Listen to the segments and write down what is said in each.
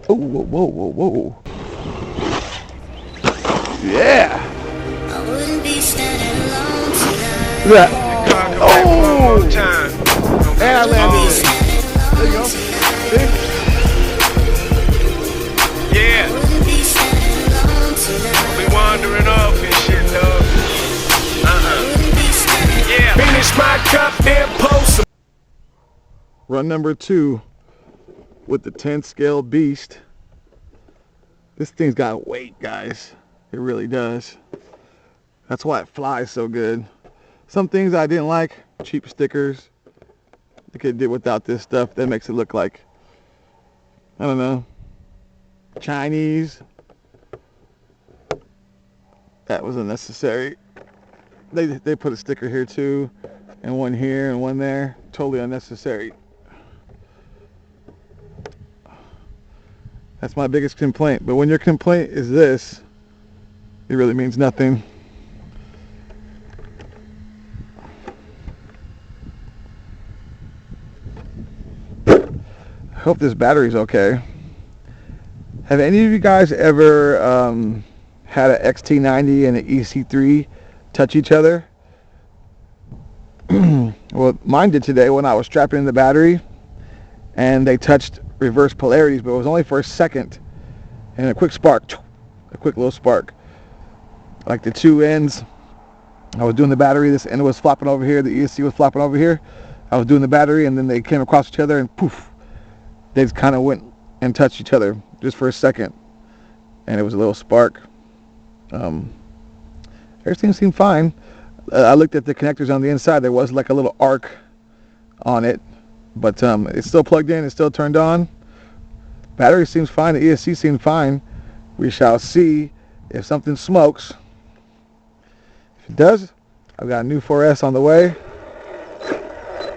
Oh, whoa, whoa, whoa, whoa. Yeah. I wouldn't be standing alone tonight. Look at that. Oh! And I landed it. There you go. See? Yeah. Wouldn't be standing alone tonight. We wandering off and shit, dog. Wouldn't be standing Yeah. Finish my cup, then post. Run number 2 with the 10 scale beast. This thing's got weight, guys. It really does. That's why it flies so good. Some things I didn't like, cheap stickers. They could do without this stuff. That makes it look like, I don't know, Chinese. That was unnecessary. They put a sticker here too, and one here and one there. Totally unnecessary. That's my biggest complaint. But when your complaint is this, it really means nothing. I hope this battery's okay. Have any of you guys ever had an XT90 and an EC3 touch each other? Well, mine did today when I was strapping in the battery, and they touched reverse polarities, but it was only for a second, and a quick spark, a quick little spark. Like the two ends, I was doing the battery, this end was flopping over here, the ESC was flopping over here. I was doing the battery, and then they came across each other, and poof, they just kind of went and touched each other just for a second, and it was a little spark. Everything seemed fine. I looked at the connectors on the inside. There was like a little arc on it, but it's still plugged in, it's still turned on. Battery seems fine, the ESC seemed fine. We shall see if something smokes. If it does, I've got a new 4S on the way,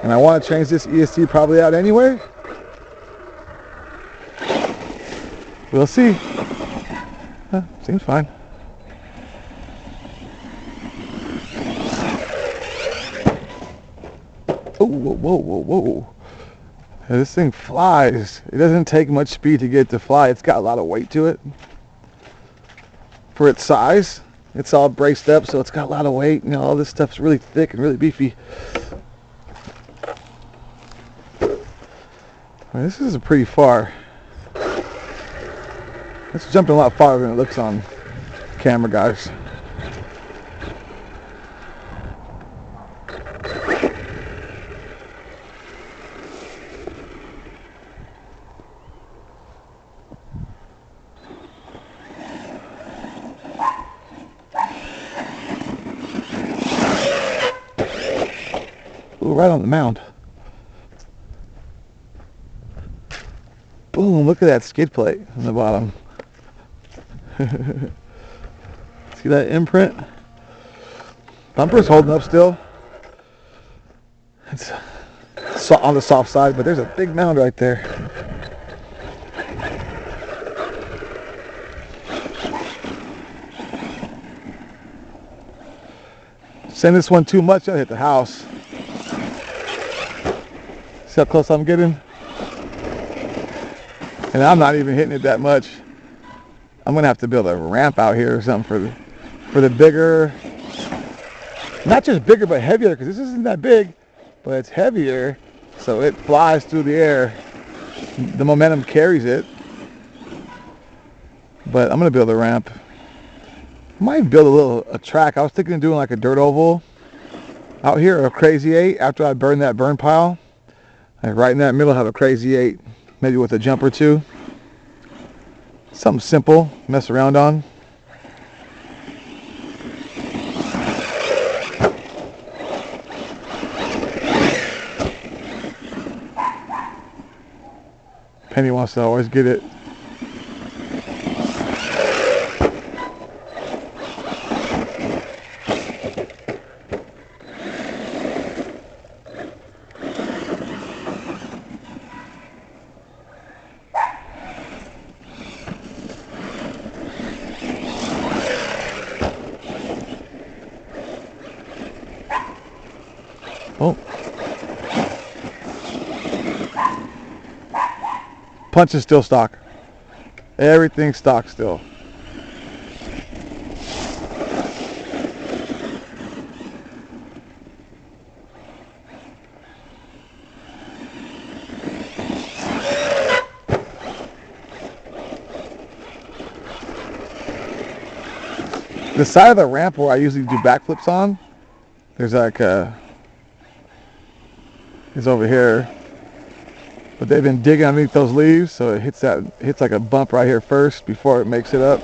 and I want to change this ESC probably out anyway. We'll see. Seems fine. Oh, whoa, whoa, whoa, whoa. This thing flies. It doesn't take much speed to get it to fly. It's got a lot of weight to it. For its size, it's all braced up, so it's got a lot of weight. You know, all this stuff's really thick and really beefy. This is pretty far. It's jumping a lot farther than it looks on camera, guys. Ooh, right on the mound. Boom, look at that skid plate on the bottom. See that imprint? Bumper's holding up still. It's on the soft side, but there's a big mound right there. Send this one too much, I'll hit the house. See how close I'm getting? And I'm not even hitting it that much. I'm gonna have to build a ramp out here or something for the bigger, not just bigger but heavier, because this isn't that big, but it's heavier, so it flies through the air. The momentum carries it. But I'm gonna build a ramp. I might build a track. I was thinking of doing like a dirt oval out here, or a crazy 8 after I burn that burn pile. Like right in that middle, have a crazy 8, maybe with a jump or two. Something simple, mess around on. Penny wants to always get it. Oh. Punch is still stock. Everything's stock still. The side of the ramp where I usually do backflips on, there's like is over here, but they've been digging underneath those leaves, so it hits like a bump right here first before it makes it up,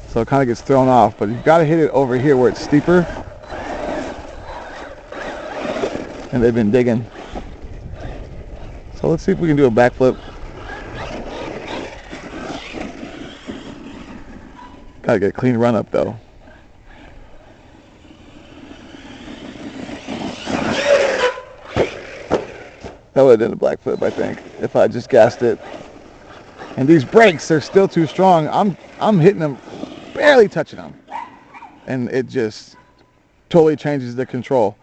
so it kind of gets thrown off. But you've got to hit it over here where it's steeper, and they've been digging. So let's see if we can do a backflip. Gotta get a clean run up though. That would have been a backflip, I think, if I just gassed it. And these brakes, they're still too strong. I'm hitting them, barely touching them. And it just totally changes the control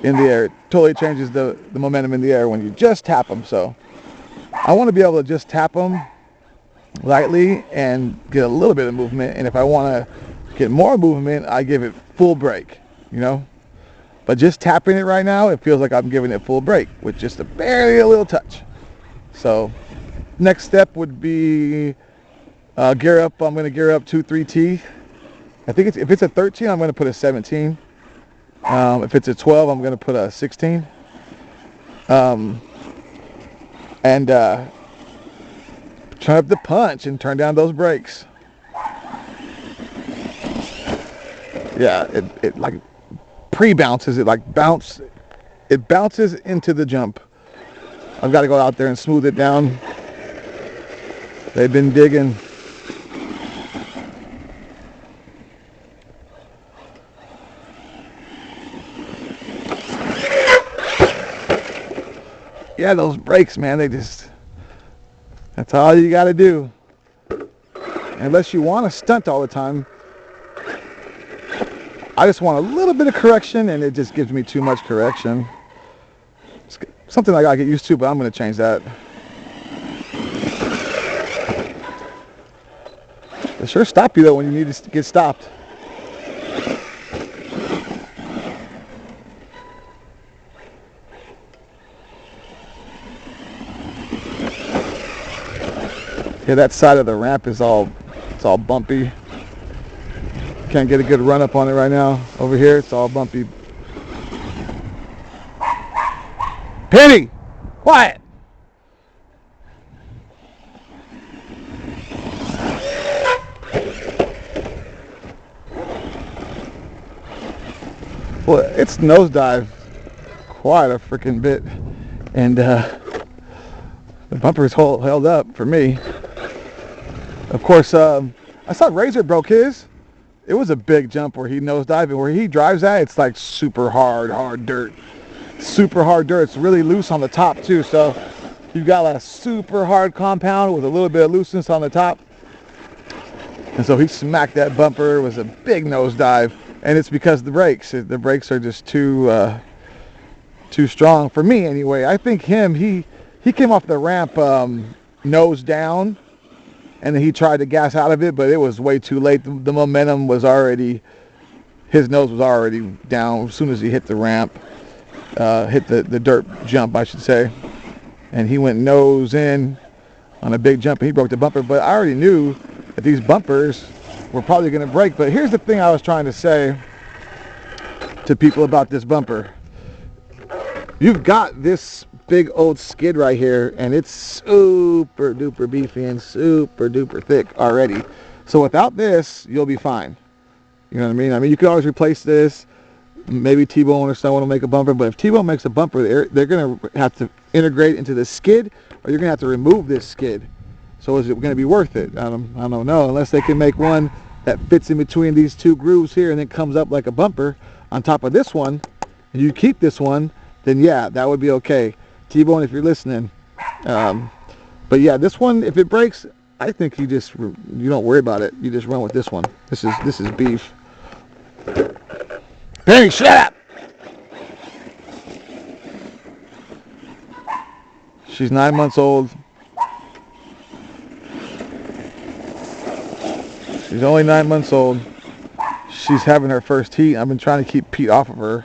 in the air. It totally changes the momentum in the air when you just tap them. So I want to be able to just tap them lightly and get a little bit of movement. And if I want to get more movement, I give it full brake, you know? But just tapping it right now, it feels like I'm giving it full brake with just barely a little touch. So next step would be gear up. I'm going to gear up 2.3T. I think if it's a 13, I'm going to put a 17. If it's a 12, I'm going to put a 16. And turn up the punch and turn down those brakes. Yeah, it like pre-bounces. It bounces into the jump. I've got to go out there and smooth it down. They've been digging. Yeah, those brakes, man, that's all you got to do. Unless you want to stunt all the time. I just want a little bit of correction, and it just gives me too much correction. It's something I gotta get used to, but I'm gonna change that. They sure stop you though when you need to get stopped. Yeah, that side of the ramp is all bumpy. Can't get a good run up on it right now. Over here, it's all bumpy. Penny! Quiet! Well, it's nosedive quite a freaking bit. And the bumper's held up for me. Of course, I saw Razor broke his. It was a big jump where he nosedived, and where he drives at, it's like super hard dirt. Super hard dirt. It's really loose on the top too, so you've got a super hard compound with a little bit of looseness on the top. And so he smacked that bumper. It was a big nosedive, and it's because of the brakes. The brakes are just too strong for me anyway. I think he came off the ramp nose down. And then he tried to gas out of it, but it was way too late. The momentum was already, his nose was already down as soon as he hit the ramp, hit the dirt jump, I should say. And he went nose in on a big jump, and he broke the bumper. But I already knew that these bumpers were probably going to break. But here's the thing I was trying to say to people about this bumper. You've got this big old skid right here, and it's super duper beefy and super duper thick already. So without this, you'll be fine. You know what I mean? I mean, you could always replace this. Maybe T-Bone or someone will make a bumper, but if T-Bone makes a bumper, they're going to have to integrate into the skid, or you're going to have to remove this skid. So is it going to be worth it? I don't know, unless they can make one that fits in between these two grooves here and then comes up like a bumper on top of this one, and you keep this one, then yeah, that would be okay. T-Bone, if you're listening. But yeah, this one, if it breaks, I think you don't worry about it. You just run with this one. This is beef. Penny, shut up! She's 9 months old. She's only 9 months old. She's having her first heat. I've been trying to keep Pete off of her.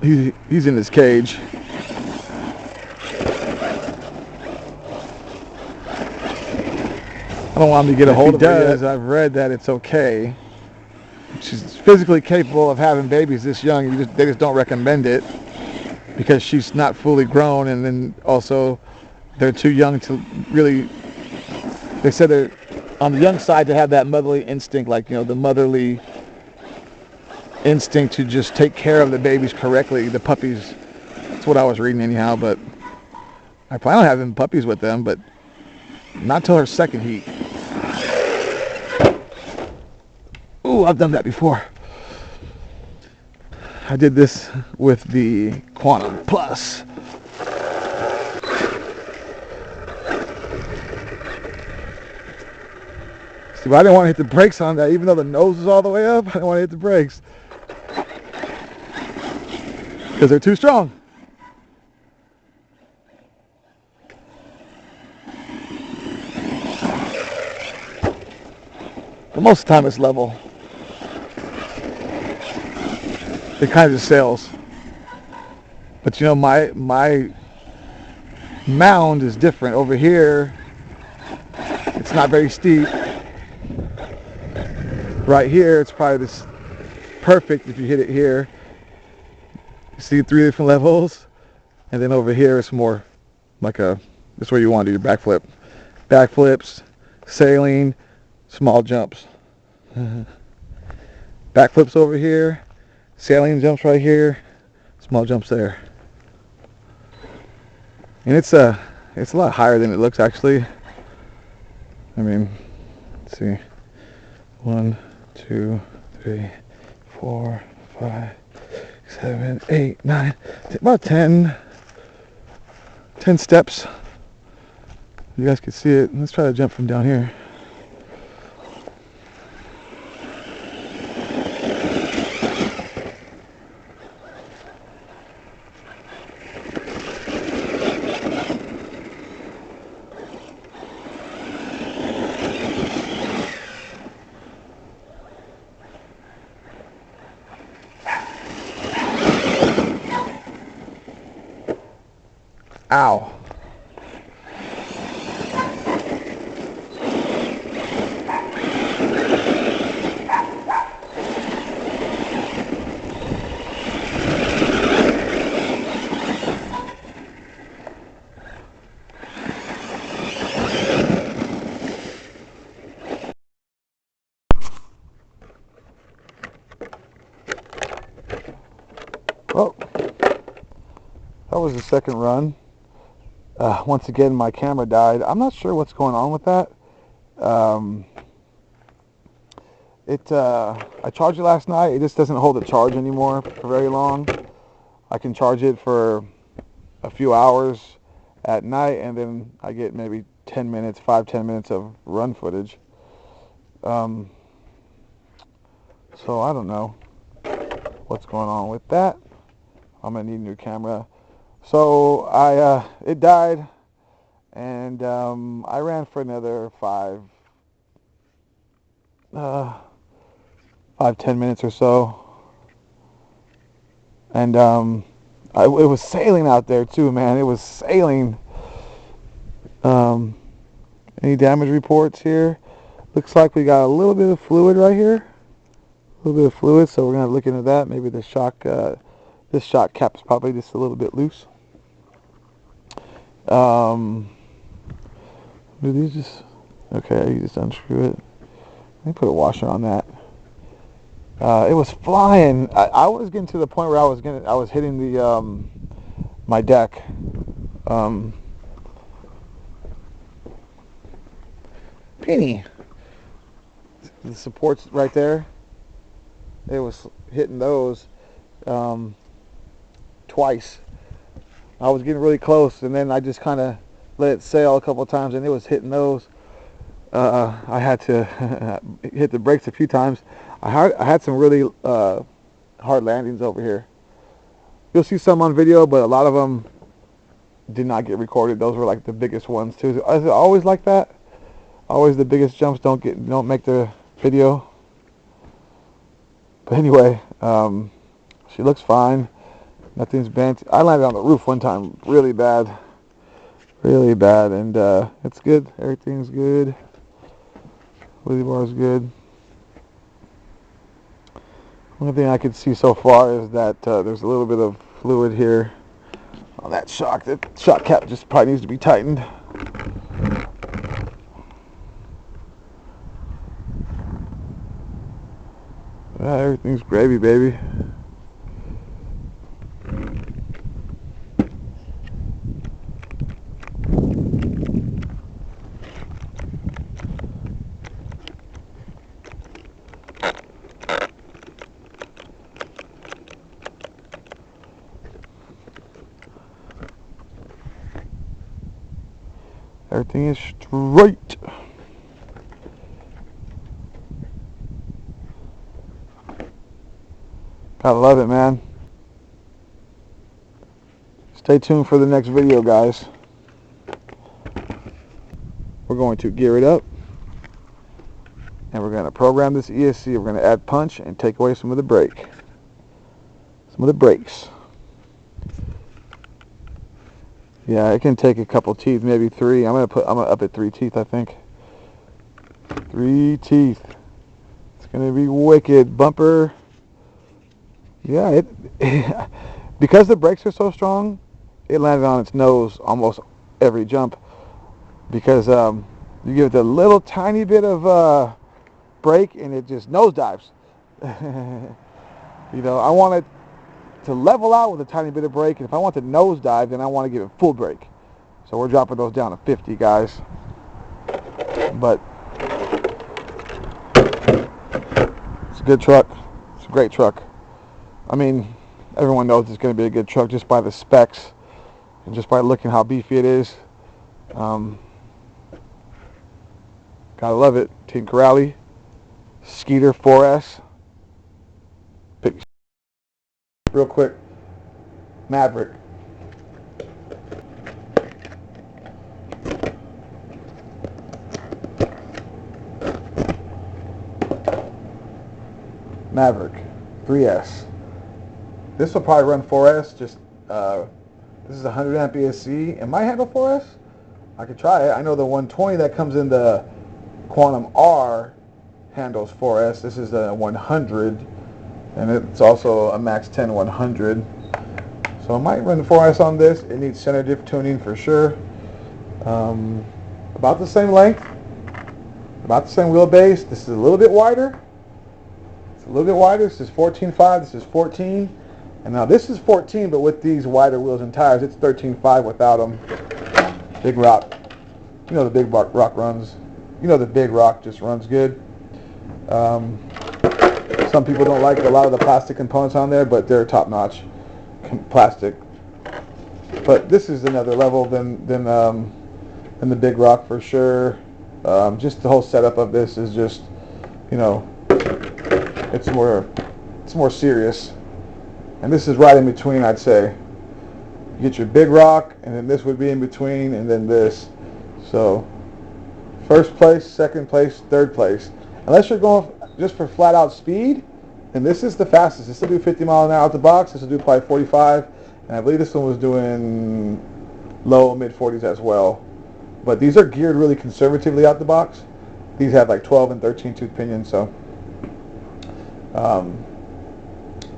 He's in his cage. I don't want him to get a hold of her yet. I've read that it's okay. She's physically capable of having babies this young. They just don't recommend it because she's not fully grown, and then also they're too young to really. They said they're on the young side to have that motherly instinct, like, you know, the motherly instinct to just take care of the babies correctly, the puppies. That's what I was reading anyhow, but I plan on having puppies with them, but not till her second heat. Ooh, I've done that before. I did this with the Quantum Plus. See, but I didn't want to hit the brakes on that, even though the nose is all the way up. I didn't want to hit the brakes because they're too strong. But most of the time it's level. It kind of just sails. But you know, my mound is different. Over here, it's not very steep. Right here, it's probably this perfect if you hit it here. You see 3 different levels. And then over here, it's more like that's where you want to do your backflip. Backflips, sailing, small jumps. Backflips over here, sailing jumps right here, small jumps there. And it's a lot higher than it looks actually. I mean, let's see. 1, 2, 3, 4, 5, 7, 8, 9, about 10 steps. You guys can see it. Let's try to jump from down here. Ow. Well, that was the second run. Once again, my camera died. I'm not sure what's going on with that. I charged it last night. It just doesn't hold the charge anymore for very long. I can charge it for a few hours at night, and then I get maybe 10 minutes, 5-10 minutes of run footage. So I don't know what's going on with that. I'm gonna need a new camera. So it died, and I ran for another 5-10 minutes or so, and it was sailing out there too, man. It was sailing. Any damage reports here? Looks like we got a little bit of fluid right here, a little bit of fluid. So we're gonna look into that. Maybe the shock, this shock cap is probably just a little bit loose. Do these just, okay, you just unscrew it. Let me put a washer on that. It was flying. I was getting to the point where I was hitting the my deck. Penny, the supports right there. It was hitting those twice. I was getting really close, and then I just kind of let it sail a couple of times, and it was hitting those. I had to hit the brakes a few times. I had some really hard landings over here. You'll see some on video, but a lot of them did not get recorded. Those were like the biggest ones too. Is it always like that? Always the biggest jumps don't make the video. But anyway, she looks fine. Nothing's bent. I landed on the roof one time, really bad, and it's good. Everything's good. Wheelie bar's good. Only thing I can see so far is that there's a little bit of fluid here on that shock. That shock cap just probably needs to be tightened. Yeah, everything's gravy, baby. Everything is straight. Gotta love it, man. Stay tuned for the next video, guys. We're going to gear it up, and we're going to program this ESC. We're going to add punch and take away some of the brake. Some of the brakes. Yeah, it can take a couple teeth, maybe 3. I'm gonna up it 3 teeth, I think. 3 teeth. It's gonna be wicked. Bumper. Yeah, because the brakes are so strong, it landed on its nose almost every jump. Because you give it a little tiny bit of brake and it just nosedives. You know, I want it to level out with a tiny bit of brake, and if I want to nosedive, then I want to give it full brake. So we're dropping those down to 50, guys. But it's a good truck. It's a great truck. I mean, everyone knows it's going to be a good truck just by the specs and just by looking how beefy it is. Gotta love it. Team Corrali, Sketer 4S. Real quick, Maverick. Maverick 3S. This will probably run 4S. Just this is 100 amp ESC. It might handle 4S. I could try it. I know the 120 that comes in the Quantum R handles 4S. This is the 100, and it's also a Max 10 100. So I might run 4S on this. It needs center diff tuning for sure. About the same length, about the same wheelbase. This is a little bit wider. It's a little bit wider. This is 14.5. This is 14. And now this is 14, but with these wider wheels and tires, it's 13.5 without them. Big Rock. You know the Big Rock runs. You know the Big Rock just runs good. Some people don't like a lot of the plastic components on there, but they're top-notch plastic. But this is another level than the Big Rock for sure. Just the whole setup of this is just, you know, it's more serious. And this is right in between, I'd say. You get your Big Rock, and then this would be in between, and then this. So, first place, second place, third place. Unless you're going just for flat out speed, and this is the fastest. This will do 50 miles an hour out the box. This will do probably 45, and I believe this one was doing low, mid 40s as well. But these are geared really conservatively out the box. These have like 12 and 13 tooth pinions, so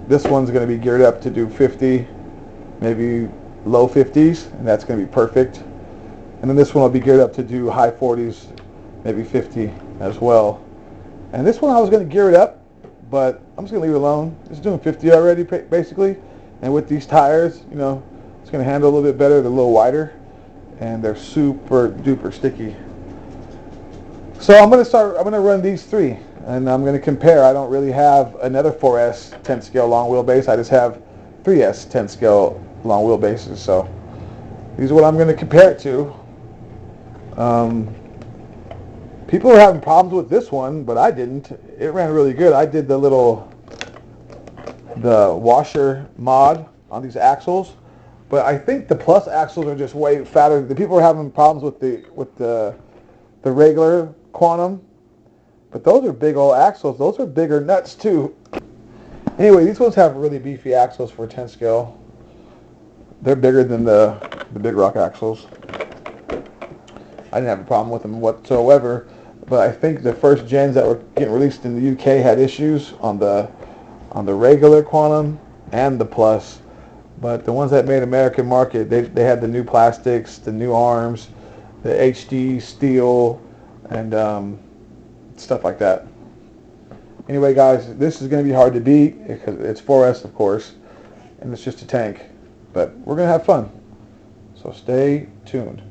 this one's going to be geared up to do 50, maybe low 50s, and that's going to be perfect. And then this one will be geared up to do high 40s, maybe 50 as well. And this one I was going to gear it up, but I'm just going to leave it alone. It's doing 50 already, basically. And with these tires, you know, it's going to handle a little bit better. They're a little wider, and they're super duper sticky. So I'm going to run these 3. And I'm going to compare. I don't really have another 4S 10 scale long wheelbase. I just have 3S 10 scale long wheelbases. So these are what I'm going to compare it to. People are having problems with this one, but I didn't. It ran really good. I did the washer mod on these axles, but I think the plus axles are just way fatter. The people are having problems with the the regular Quantum, but those are big old axles. Those are bigger nuts too. Anyway, these ones have really beefy axles for 10 scale. They're bigger than the Big Rock axles. I didn't have a problem with them whatsoever, but I think the first gens that were getting released in the UK had issues on the regular Quantum and the Plus. But the ones that made American market, they had the new plastics, the new arms, the HD steel, and stuff like that. Anyway, guys, this is going to be hard to beat because it's 4S, of course, and it's just a tank. But we're going to have fun. So stay tuned.